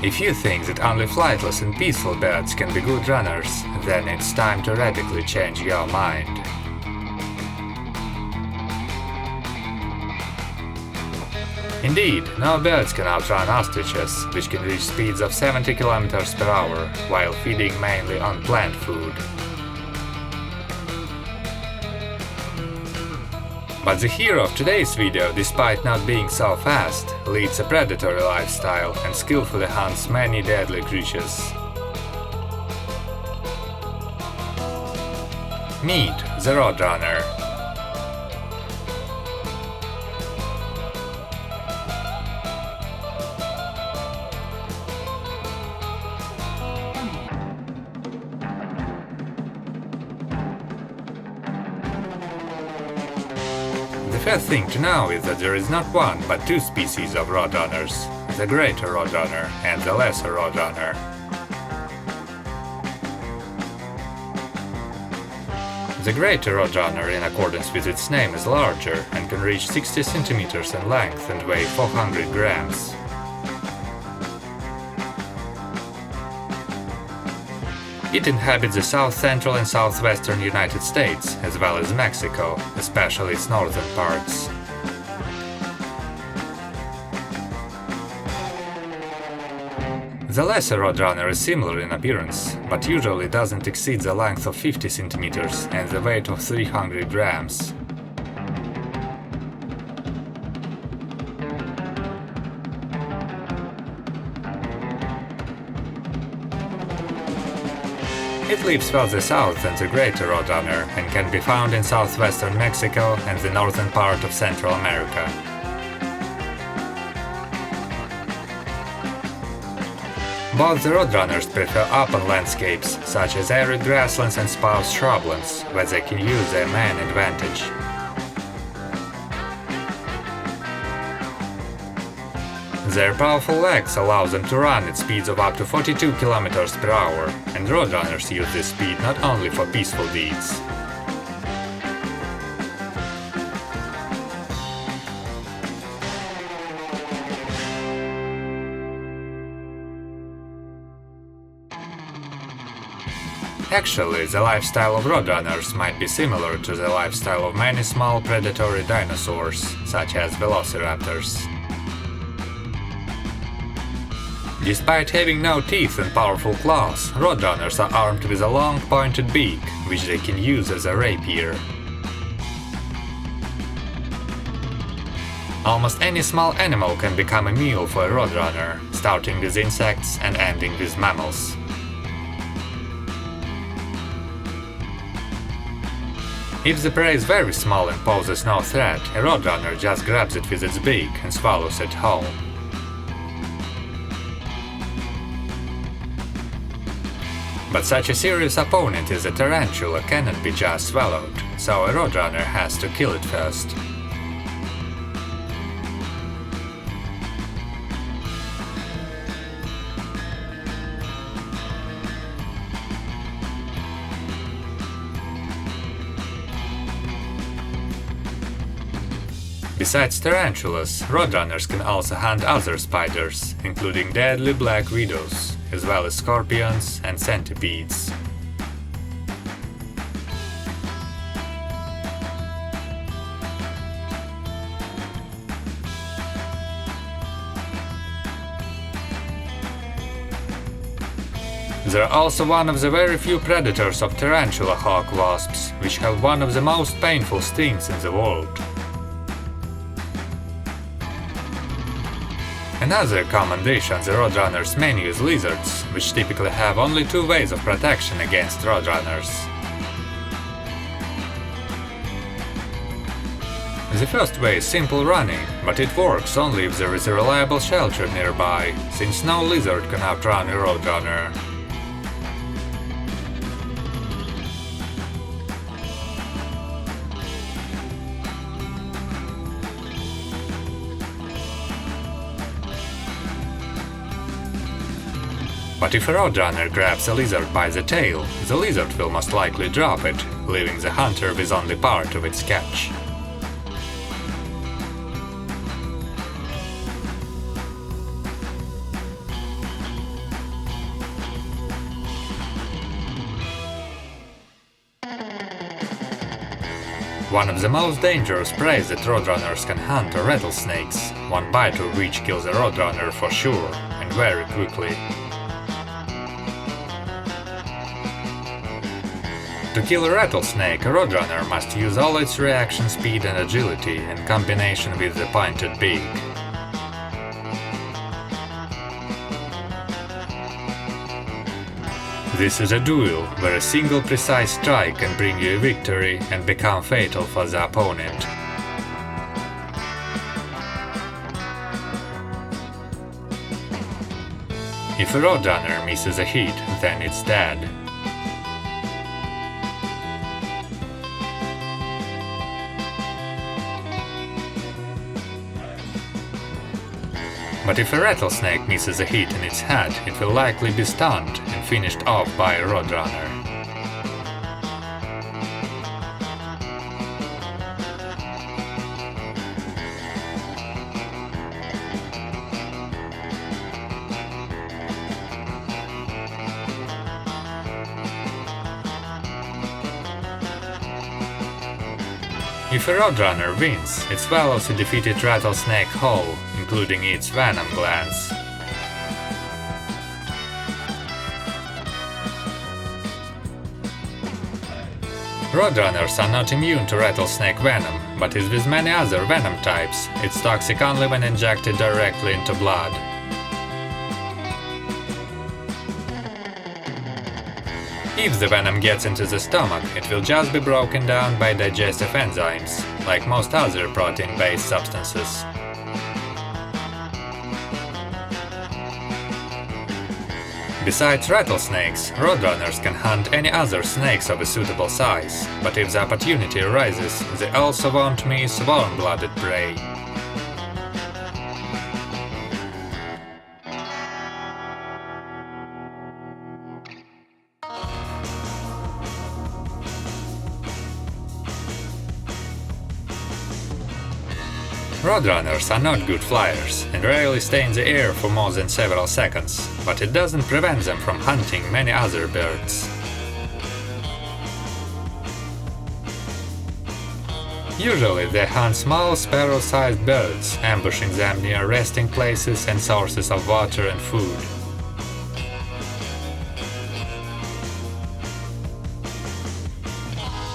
If you think that only flightless and peaceful birds can be good runners, then it's time to radically change your mind. Indeed, no birds can outrun ostriches, which can reach speeds of 70 km per hour, while feeding mainly on plant food. But the hero of today's video, despite not being so fast, leads a predatory lifestyle and skillfully hunts many deadly creatures. Meet the Roadrunner. The first thing to know is that there is not one but two species of roadrunners, the greater roadrunner and the lesser roadrunner. The greater roadrunner, in accordance with its name, is larger and can reach 60 centimeters in length and weigh 400 grams. It inhabits the south central and southwestern United States, as well as Mexico, especially its northern parts. The lesser roadrunner is similar in appearance, but usually doesn't exceed the length of 50 centimeters and the weight of 300 grams. It lives further south than the greater roadrunner and can be found in southwestern Mexico and the northern part of Central America. Both the roadrunners prefer open landscapes, such as arid grasslands and sparse shrublands, where they can use their main advantage. Their powerful legs allow them to run at speeds of up to 42 km per hour, and roadrunners use this speed not only for peaceful deeds. Actually, the lifestyle of roadrunners might be similar to the lifestyle of many small predatory dinosaurs, such as velociraptors. Despite having no teeth and powerful claws, roadrunners are armed with a long pointed beak, which they can use as a rapier. Almost any small animal can become a meal for a roadrunner, starting with insects and ending with mammals. If the prey is very small and poses no threat, a roadrunner just grabs it with its beak and swallows it whole. But such a serious opponent as a tarantula cannot be just swallowed, so a roadrunner has to kill it first. Besides tarantulas, roadrunners can also hunt other spiders, including deadly black widows, as well as scorpions and centipedes. They are also one of the very few predators of tarantula hawk wasps, which have one of the most painful stings in the world. Another common dish on the roadrunner's menu is lizards, which typically have only two ways of protection against roadrunners. The first way is simple running, but it works only if there is a reliable shelter nearby, since no lizard can outrun a roadrunner. But if a roadrunner grabs a lizard by the tail, the lizard will most likely drop it, leaving the hunter with only part of its catch. One of the most dangerous prey that roadrunners can hunt are rattlesnakes, one bite of which kills a roadrunner for sure, and very quickly. To kill a rattlesnake, a roadrunner must use all its reaction speed and agility in combination with the pointed beak. This is a duel where a single precise strike can bring you a victory and become fatal for the opponent. If a roadrunner misses a hit, then it's dead. But if a rattlesnake misses a hit in its head, it will likely be stunned and finished off by a roadrunner. If a roadrunner wins, it swallows a defeated rattlesnake whole, including its venom glands. Roadrunners are not immune to rattlesnake venom, but as with many other venom types, it's toxic only when injected directly into blood. If the venom gets into the stomach, it will just be broken down by digestive enzymes, like most other protein-based substances. Besides rattlesnakes, roadrunners can hunt any other snakes of a suitable size, but if the opportunity arises, they also won't miss warm-blooded prey. Roadrunners are not good flyers and rarely stay in the air for more than several seconds, but it doesn't prevent them from hunting many other birds. Usually they hunt small sparrow-sized birds, ambushing them near resting places and sources of water and food.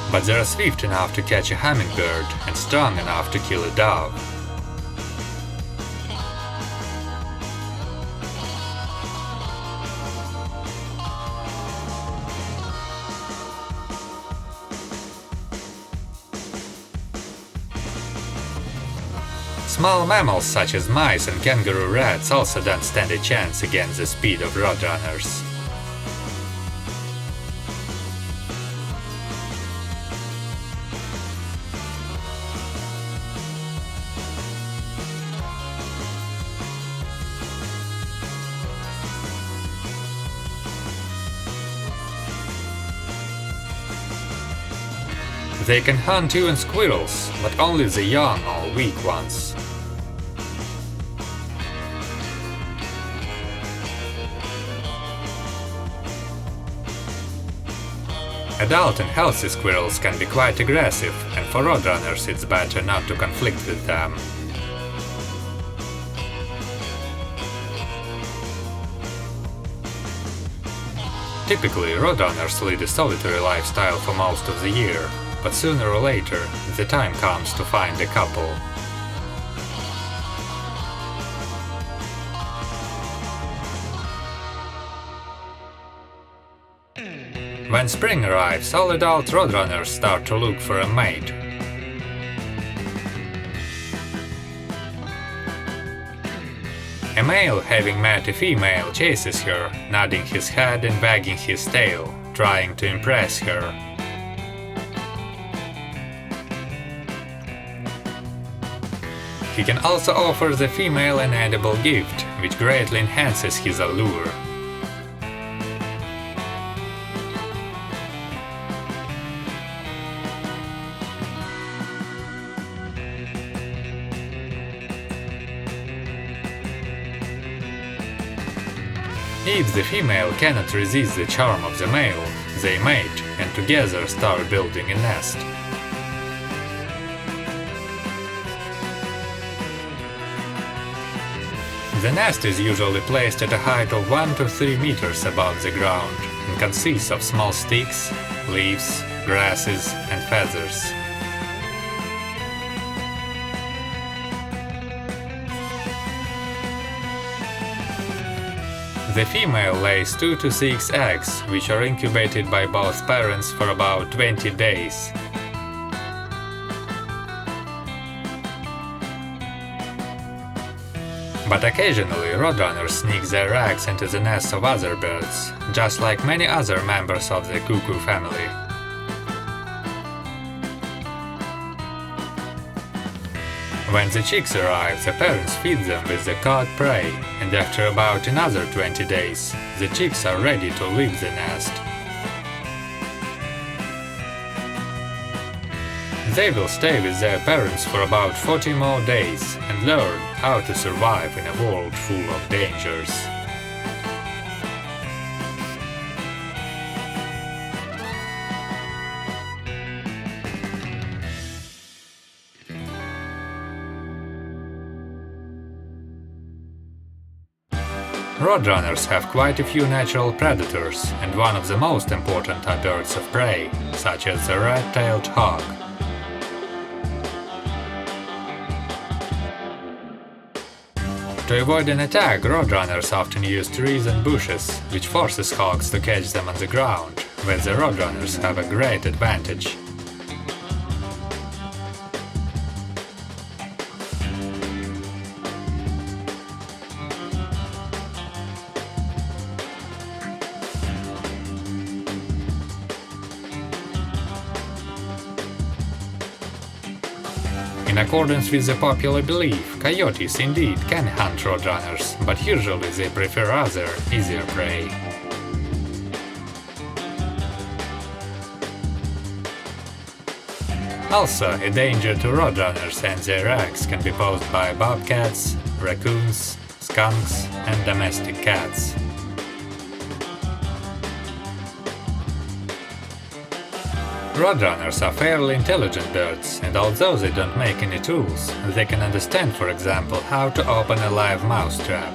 But they are swift enough to catch a hummingbird and strong enough to kill a dove. Small mammals such as mice and kangaroo rats also don't stand a chance against the speed of roadrunners. They can hunt even squirrels, but only the young or weak ones. Adult and healthy squirrels can be quite aggressive, and for roadrunners it's better not to conflict with them. Typically, roadrunners lead a solitary lifestyle for most of the year, but sooner or later, the time comes to find a couple. When spring arrives, all adult roadrunners start to look for a mate. A male having met a female chases her, nodding his head and wagging his tail, trying to impress her. He can also offer the female an edible gift, which greatly enhances his allure. If the female cannot resist the charm of the male, they mate and together start building a nest. The nest is usually placed at a height of 1 to 3 meters above the ground and consists of small sticks, leaves, grasses and feathers. The female lays 2 to 6 eggs, which are incubated by both parents for about 20 days. But occasionally roadrunners sneak their eggs into the nests of other birds, just like many other members of the cuckoo family. When the chicks arrive, the parents feed them with the caught prey, and after about another 20 days, the chicks are ready to leave the nest. They will stay with their parents for about 40 more days and learn how to survive in a world full of dangers. Roadrunners have quite a few natural predators, and one of the most important are birds of prey, such as the red-tailed hawk. To avoid an attack, roadrunners often use trees and bushes, which forces hawks to catch them on the ground, where the roadrunners have a great advantage. In accordance with the popular belief, coyotes indeed can hunt roadrunners, but usually they prefer other, easier prey. Also, a danger to roadrunners and their eggs can be posed by bobcats, raccoons, skunks, and domestic cats. Roadrunners are fairly intelligent birds, and although they don't make any tools, they can understand, for example, how to open a live mouse trap.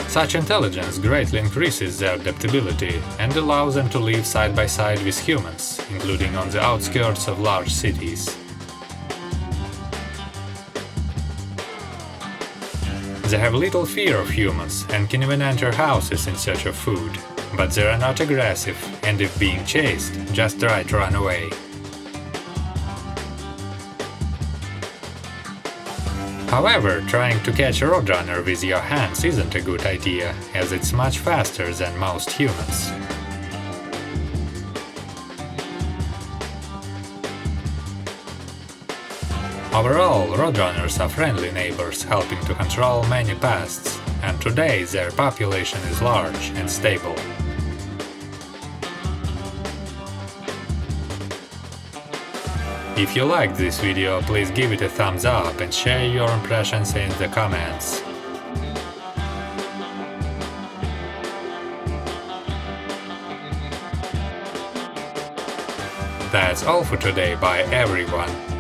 Such intelligence greatly increases their adaptability and allows them to live side by side with humans, including on the outskirts of large cities. They have little fear of humans and can even enter houses in search of food, but they are not aggressive and if being chased, just try to run away. However, trying to catch a roadrunner with your hands isn't a good idea, as it's much faster than most humans. Overall, roadrunners are friendly neighbors helping to control many pests, and today their population is large and stable. If you liked this video, please give it a thumbs up and share your impressions in the comments. That's all for today. Bye everyone.